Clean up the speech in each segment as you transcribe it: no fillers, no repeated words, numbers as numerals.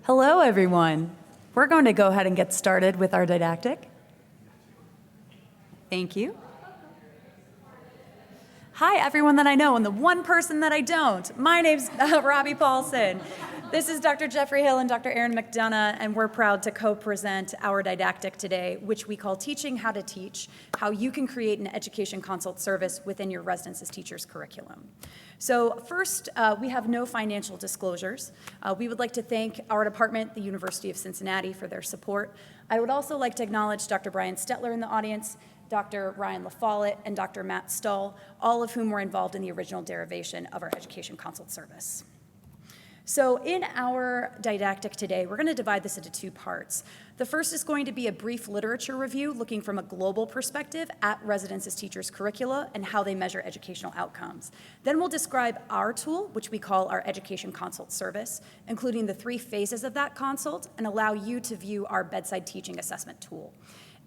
Hello, everyone. We're going to go ahead and get started with our didactic. Thank you. Hi, everyone that I know, and the one person that I don't. My name's Robbie Paulsen. This is Dr. Jeffery Hill and Dr. Erin McDonough, and we're proud to co-present our didactic today, which we call Teaching How to Teach, how you can create an education consult service within your residences teacher's curriculum. So first, we have no financial disclosures. We would like to thank our department, the University of Cincinnati, for their support. I would also like to acknowledge Dr. Brian Stetler in the audience, Dr. Ryan LaFollette, and Dr. Matt Stull, all of whom were involved in the original derivation of our education consult service. So in our didactic today, we're going to divide this into two parts. The first is going to be a brief literature review looking from a global perspective at residences teachers' curricula and how they measure educational outcomes. Then we'll describe our tool, which we call our education consult service, including the 3 phases of that consult, and allow you to view our bedside teaching assessment tool.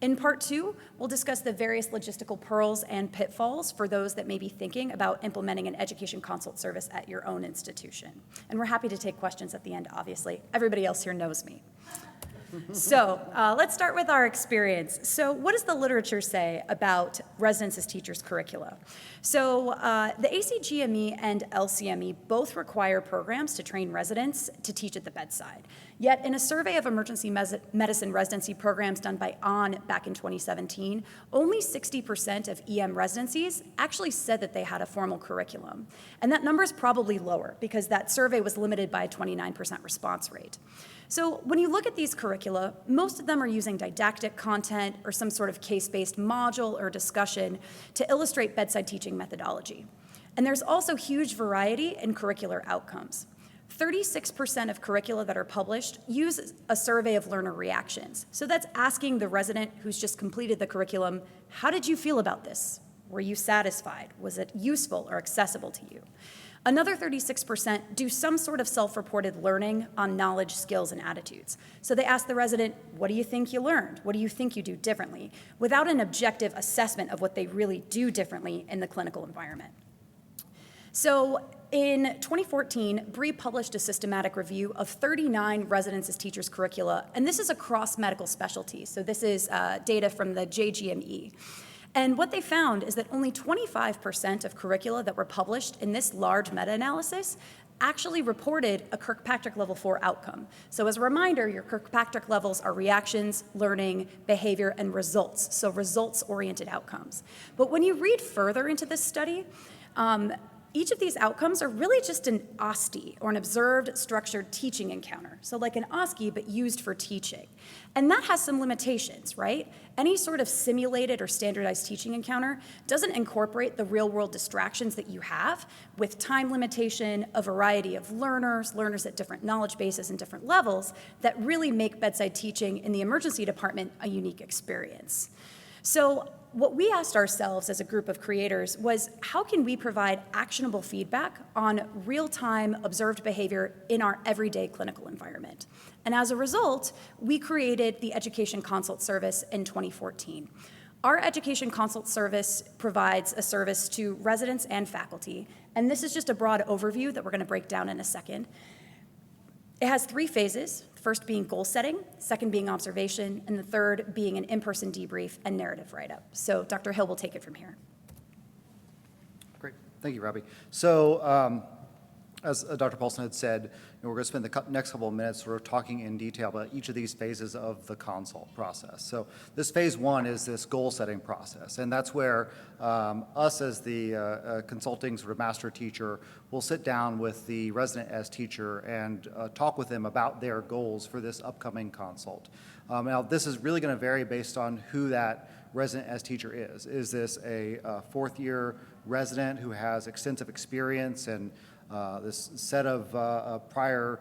In part 2, we'll discuss the various logistical pearls and pitfalls for those that may be thinking about implementing an education consult service at your own institution. And we're happy to take questions at the end, obviously. Everybody else here knows me. So let's start with our experience. So what does the literature say about residences teachers' curricula? So the ACGME and LCME both require programs to train residents to teach at the bedside. Yet in a survey of emergency medicine residency programs done by ON back in 2017, only 60% of EM residencies actually said that they had a formal curriculum. And that number is probably lower because that survey was limited by a 29% response rate. So when you look at these curricula, most of them are using didactic content or some sort of case-based module or discussion to illustrate bedside teaching methodology. And there's also huge variety in curricular outcomes. 36% of curricula that are published use a survey of learner reactions. So that's asking the resident who's just completed the curriculum, how did you feel about this? Were you satisfied? Was it useful or accessible to you? Another 36% do some sort of self-reported learning on knowledge, skills, and attitudes. So they ask the resident, what do you think you learned? What do you think you do differently? Without an objective assessment of what they really do differently in the clinical environment. So in 2014, Bree published a systematic review of 39 residences teachers' curricula, and this is across medical specialties. So this is data from the JGME. And what they found is that only 25% of curricula that were published in this large meta-analysis actually reported a Kirkpatrick Level 4 outcome. So as a reminder, your Kirkpatrick levels are reactions, learning, behavior, and results, so results-oriented outcomes. But when you read further into this study, each of these outcomes are really just an OSTE, or an observed structured teaching encounter. So like an OSCE, but used for teaching. And that has some limitations, right? Any sort of simulated or standardized teaching encounter doesn't incorporate the real-world distractions that you have with time limitation, a variety of learners at different knowledge bases and different levels that really make bedside teaching in the emergency department a unique experience. So what we asked ourselves as a group of creators was, how can we provide actionable feedback on real-time observed behavior in our everyday clinical environment? And as a result, we created the Education Consult Service in 2014. Our Education Consult Service provides a service to residents and faculty, and this is just a broad overview that we're going to break down in a second. It has 3 phases, first being goal setting, second being observation, and the third being an in-person debrief and narrative write-up. So Dr. Hill will take it from here. Great, thank you, Robbie. So as Dr. Paulsen had said, we're going to spend the next couple of minutes sort of talking in detail about each of these phases of the consult process. So this phase 1 is this goal setting process, and that's where us as the consulting sort of master teacher will sit down with the resident as teacher and talk with them about their goals for this upcoming consult. Now this is really going to vary based on who that resident as teacher is. Is this a 4th year resident who has extensive experience and this set of prior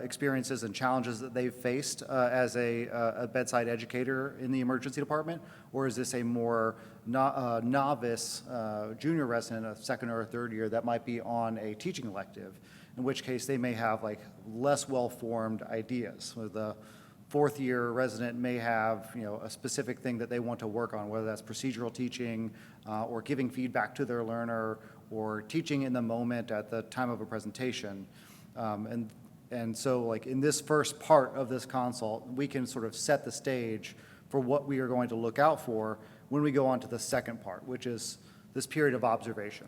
experiences and challenges that they've faced as a bedside educator in the emergency department? Or is this a more novice junior resident, a 2nd or a 3rd year that might be on a teaching elective, in which case they may have like less well-formed ideas? So the 4th year resident may have a specific thing that they want to work on, whether that's procedural teaching or giving feedback to their learner or teaching in the moment at the time of a presentation. And And so like in this first part of this consult, we can sort of set the stage for what we are going to look out for when we go on to the second part, which is this period of observation.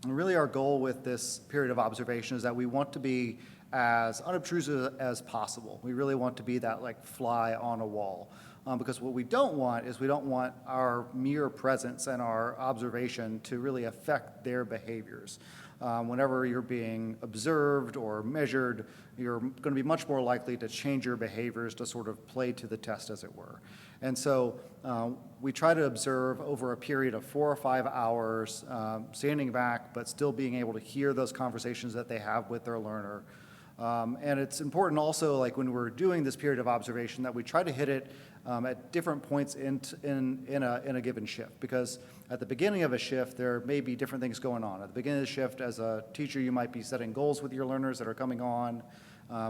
And really our goal with this period of observation is that we want to be as unobtrusive as possible. We really want to be that like fly on a wall. Because what we don't want is we don't want our mere presence and our observation to really affect their behaviors. Whenever you're being observed or measured, you're going to be much more likely to change your behaviors to sort of play to the test, as it were. And so we try to observe over a period of 4 or 5 hours, standing back, but still being able to hear those conversations that they have with their learner. And it's important also, like when we're doing this period of observation, that we try to hit it at different points in a given shift. Because at the beginning of a shift, there may be different things going on. At the beginning of the shift, as a teacher, you might be setting goals with your learners that are coming on,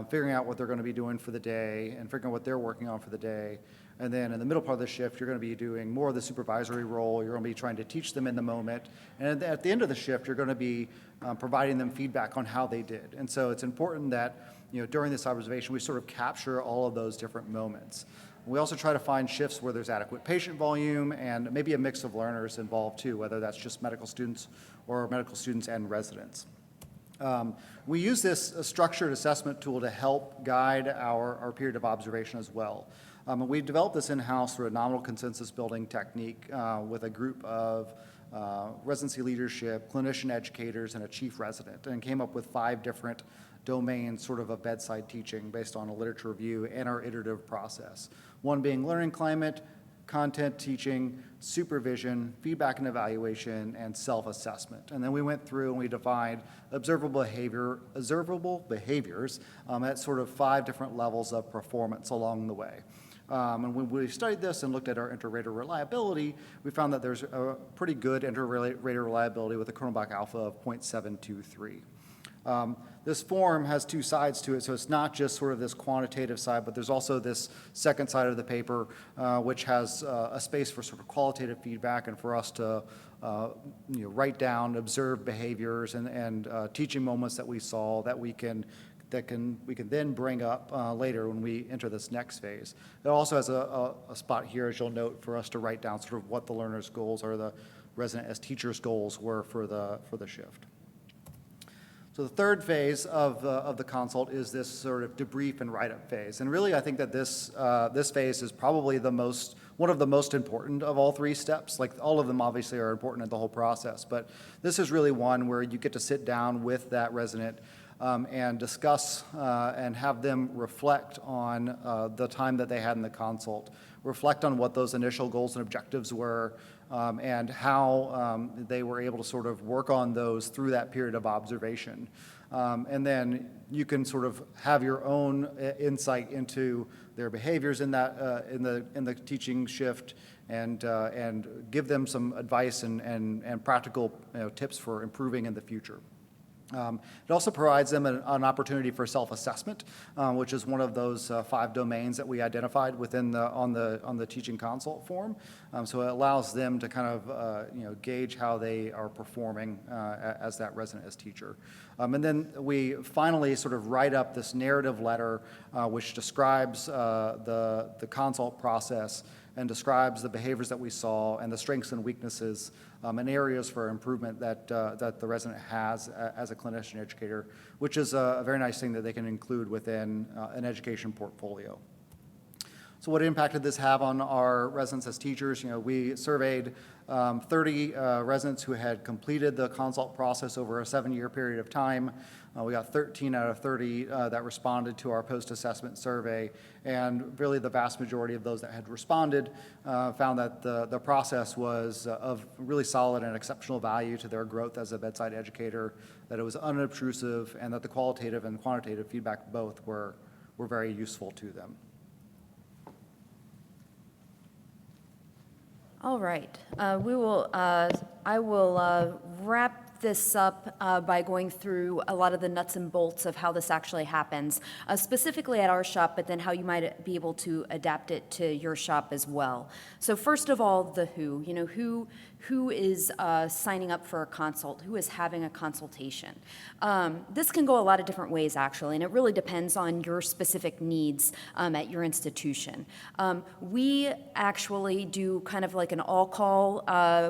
figuring out what they're going to be doing for the day, and figuring out what they're working on for the day. And then in the middle part of the shift, you're going to be doing more of the supervisory role. You're going to be trying to teach them in the moment. And at the end of the shift, you're going to be providing them feedback on how they did. And so it's important that, you know, during this observation, we sort of capture all of those different moments. We also try to find shifts where there's adequate patient volume and maybe a mix of learners involved too, whether that's just medical students or medical students and residents. We use this structured assessment tool to help guide our period of observation as well. We developed this in-house through a nominal consensus building technique with a group of residency leadership, clinician educators, and a chief resident, and came up with 5 different domains sort of bedside teaching based on a literature review and our iterative process. One being learning climate, content teaching, supervision, feedback and evaluation, and self-assessment. And then we went through and we defined observable behaviors at sort of 5 different levels of performance along the way. And when we studied this and looked at our inter-rater reliability, we found that there's a pretty good inter-rater reliability with a Cronenbach alpha of 0.723. This form has 2 sides to it, so it's not just sort of this quantitative side, but there's also this second side of the paper, which has a space for sort of qualitative feedback and for us to write down, observe behaviors and teaching moments that we saw that we can then bring up later when we enter this next phase. It also has a spot here, as you'll note, for us to write down sort of what the learner's goals or the resident as teacher's goals were for the shift. So the third phase of the consult is this sort of debrief and write-up phase. And really, I think that this phase is probably one of the most important of all 3 steps. Like, all of them obviously are important in the whole process, but this is really one where you get to sit down with that resident and discuss and have them reflect on the time that they had in the consult, reflect on what those initial goals and objectives were, and how they were able to sort of work on those through that period of observation. And then you can sort of have your own insight into their behaviors in that in the teaching shift, and give them some advice and practical tips for improving in the future. It also provides them an opportunity for self-assessment, which is one of those 5 domains that we identified within on the teaching consult form. So it allows them to kind of gauge how they are performing as that resident as teacher. And then we finally sort of write up this narrative letter, which describes the consult process and describes the behaviors that we saw and the strengths and weaknesses and areas for improvement that the resident has as a clinician educator, which is a very nice thing that they can include within an education portfolio. So what impact did this have on our residents as teachers? We surveyed 30 residents who had completed the consult process over a 7-year period of time. We got 13 out of 30 that responded to our post-assessment survey, and really the vast majority of those that had responded found that the process was of really solid and exceptional value to their growth as a bedside educator, that it was unobtrusive, and that the qualitative and quantitative feedback both were very useful to them. All right. I will wrap this up by going through a lot of the nuts and bolts of how this actually happens, specifically at our shop, but then how you might be able to adapt it to your shop as well. So first of all, the who. Who who is signing up for a consult, who is having a consultation. This can go a lot of different ways, actually, and it really depends on your specific needs at your institution. We actually do kind of like an all-call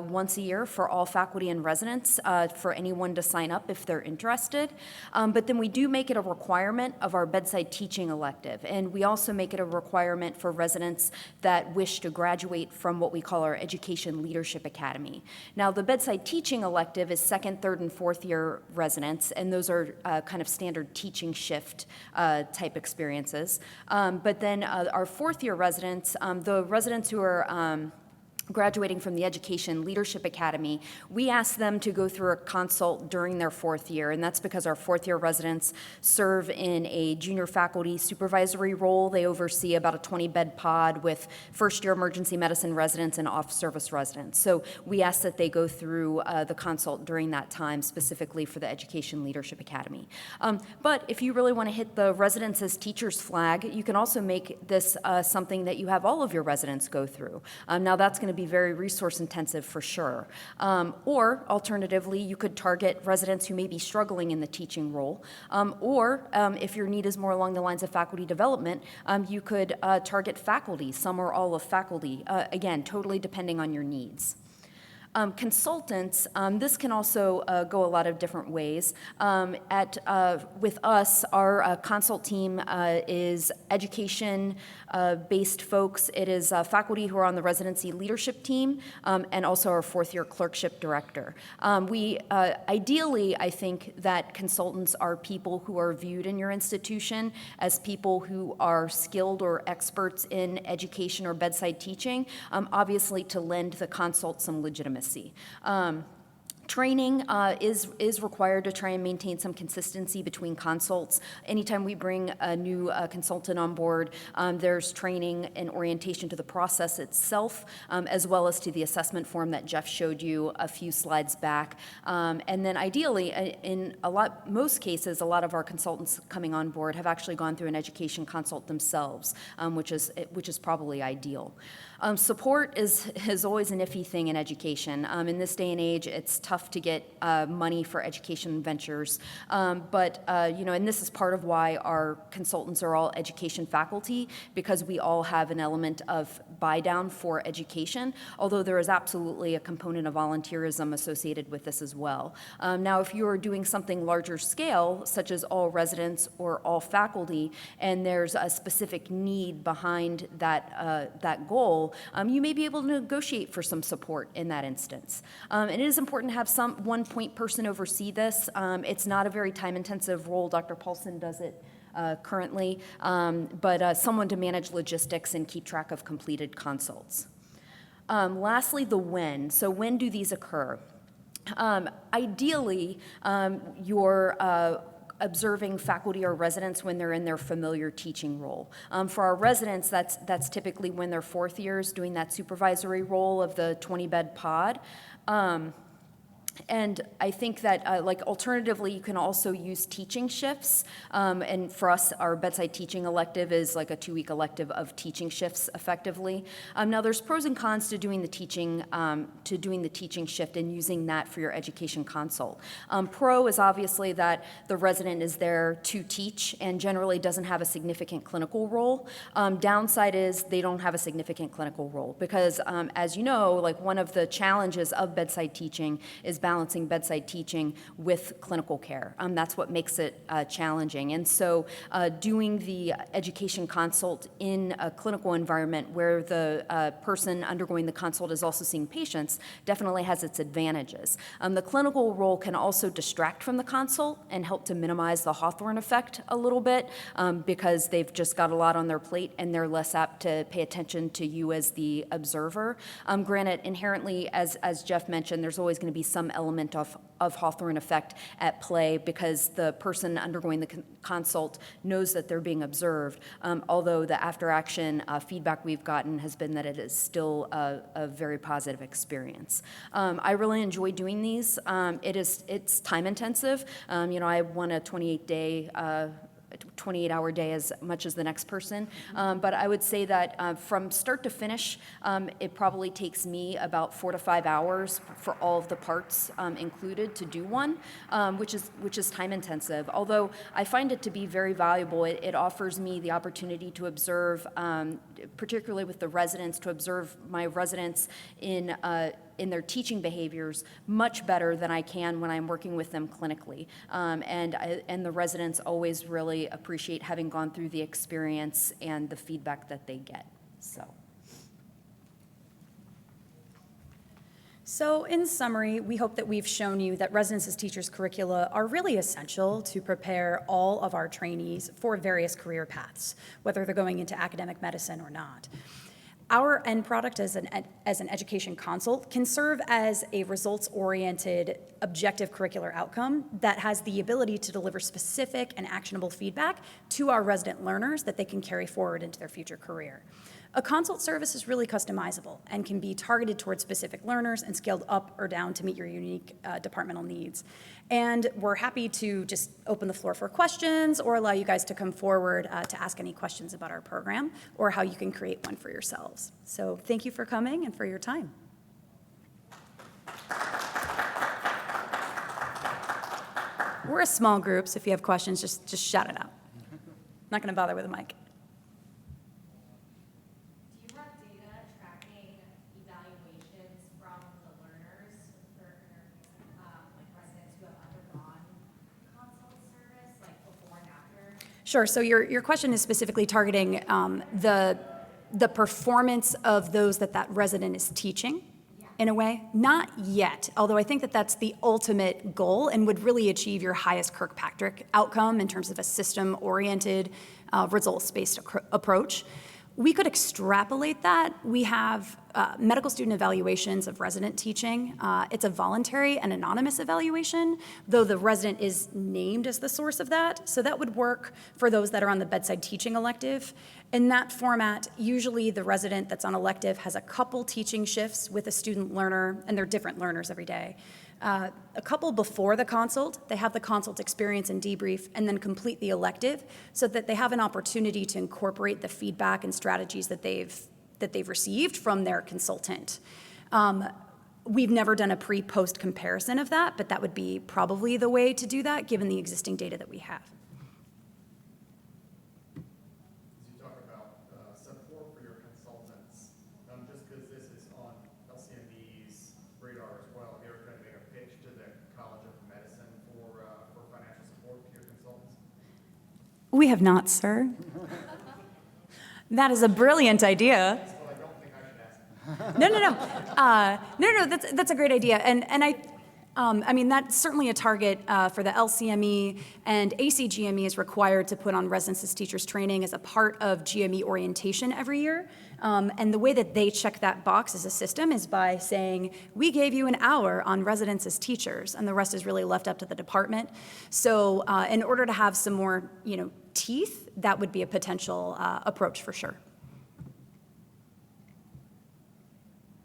once a year for all faculty and residents for anyone to sign up if they're interested. But then we do make it a requirement of our bedside teaching elective, and we also make it a requirement for residents that wish to graduate from what we call our Education Leadership Academy. Now, the bedside teaching elective is second, third, and fourth year residents, and those are kind of standard teaching shift type experiences. But then our fourth year residents, the residents who are graduating from the Education Leadership Academy, we ask them to go through a consult during their fourth year, and that's because our fourth year residents serve in a junior faculty supervisory role. They oversee about a 20-bed pod with first year emergency medicine residents and off-service residents. So we ask that they go through the consult during that time, specifically for the Education Leadership Academy. But if you really want to hit the residents as teachers flag, you can also make this something that you have all of your residents go through. Now that's going to be very resource intensive for sure. Or alternatively, you could target residents who may be struggling in the teaching role. Or if your need is more along the lines of faculty development, you could target faculty, some or all of faculty, again, totally depending on your needs. Consultants, this can also go a lot of different ways. With us, our consult team is education-based folks. It is faculty who are on the residency leadership team, and also our fourth-year clerkship director. Ideally, I think that consultants are people who are viewed in your institution as people who are skilled or experts in education or bedside teaching, obviously to lend the consult some legitimacy. Training is required to try and maintain some consistency between consults. Anytime we bring a new consultant on board, there's training and orientation to the process itself, as well as to the assessment form that Jeff showed you a few slides back. And then ideally, in most cases, a lot of our consultants coming on board have actually gone through an education consult themselves, which is probably ideal. Support is always an iffy thing in education. In this day and age, it's tough to get money for education ventures. But and this is part of why our consultants are all education faculty, because we all have an element of buy down for education, although there is absolutely a component of volunteerism associated with this as well. Now, if you are doing something larger scale, such as all residents or all faculty, and there's a specific need behind that goal, you may be able to negotiate for some support in that instance. And it is important to have one point person oversee this. It's not a very time-intensive role. Dr. Paulsen does it currently, but someone to manage logistics and keep track of completed consults. Lastly, the when. So when do these occur? Ideally, your observing faculty or residents when they're in their familiar teaching role. For our residents, that's typically when they're fourth years doing that supervisory role of the 20-bed pod. And I think that, alternatively, you can also use teaching shifts. And for us, our bedside teaching elective is like a 2-week elective of teaching shifts, effectively. Now, there's pros and cons to doing the teaching shift and using that for your education consult. Pro is obviously that the resident is there to teach and generally doesn't have a significant clinical role. Downside is they don't have a significant clinical role because, as you know, one of the challenges of bedside teaching is balancing bedside teaching with clinical care. That's what makes it challenging. And so doing the education consult in a clinical environment where the person undergoing the consult is also seeing patients definitely has its advantages. The clinical role can also distract from the consult and help to minimize the Hawthorne effect a little bit because they've just got a lot on their plate and they're less apt to pay attention to you as the observer. Granted, inherently, as Jeff mentioned, there's always going to be some element of Hawthorne effect at play because the person undergoing the consult knows that they're being observed, although the after-action feedback we've gotten has been that it is still a very positive experience. I really enjoy doing these. It's time-intensive. I won a 28-day 28-hour day as much as the next person. But I would say that from start to finish, it probably takes me about 4 to 5 hours for all of the parts included to do one, which is time intensive. Although I find it to be very valuable, it offers me the opportunity to observe, particularly with the residents, to observe my residents in their teaching behaviors much better than I can when I'm working with them clinically. And the residents always really appreciate having gone through the experience and the feedback that they get. So in summary, we hope that we've shown you that residences teachers' curricula are really essential to prepare all of our trainees for various career paths, whether they're going into academic medicine or not. Our end product as an education consult can serve as a results-oriented, objective curricular outcome that has the ability to deliver specific and actionable feedback to our resident learners that they can carry forward into their future career. A consult service is really customizable and can be targeted towards specific learners and scaled up or down to meet your unique departmental needs. And we're happy to just open the floor for questions or allow you guys to come forward to ask any questions about our program or how you can create one for yourselves. So thank you for coming and for your time. We're a small group, so if you have questions, just shout it out. Not going to bother with a mic. Sure. So your question is specifically targeting the performance of those that resident is teaching, in a way. Not yet, although I think that that's the ultimate goal and would really achieve your highest Kirkpatrick outcome in terms of a system-oriented, results-based approach. We could extrapolate that. We have medical student evaluations of resident teaching. It's a voluntary and anonymous evaluation, though the resident is named as the source of that. So that would work for those that are on the bedside teaching elective. In that format, usually the resident that's on elective has a couple teaching shifts with a student learner, and they're different learners every day. A couple before the consult, they have the consult experience and debrief, and then complete the elective so that they have an opportunity to incorporate the feedback and strategies that they've received from their consultant. We've never done a pre-post comparison of that, but that would be probably the way to do that given the existing data that we have. You talk about support for your consultants, just because this is on LCME's radar as well. Have you ever tried to make a pitch to the College of Medicine for financial support to your consultants? We have not, sir. That is a brilliant idea. Well, I don't think I should ask. No. That's a great idea, and I mean that's certainly a target for the LCME, and ACGME is required to put on residences teachers training as a part of GME orientation every year. And the way that they check that box as a system is by saying, we gave you an hour on residences teachers, and the rest is really left up to the department. So in order to have some more, teeth, that would be a potential approach for sure.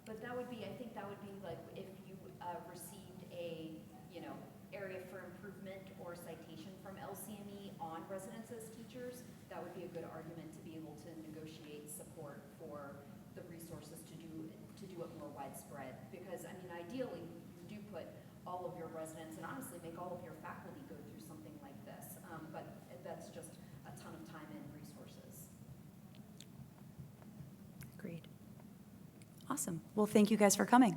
But I think that would be like if you received a, area for improvement or citation from LCME on residences teachers, that would be a good argument to be able to negotiate support for the resources to do it more widespread. Because, ideally, you do put all of your residents and honestly make all of your faculty go through something like this. But that's just a ton of time and resources. Agreed. Awesome. Well, thank you guys for coming.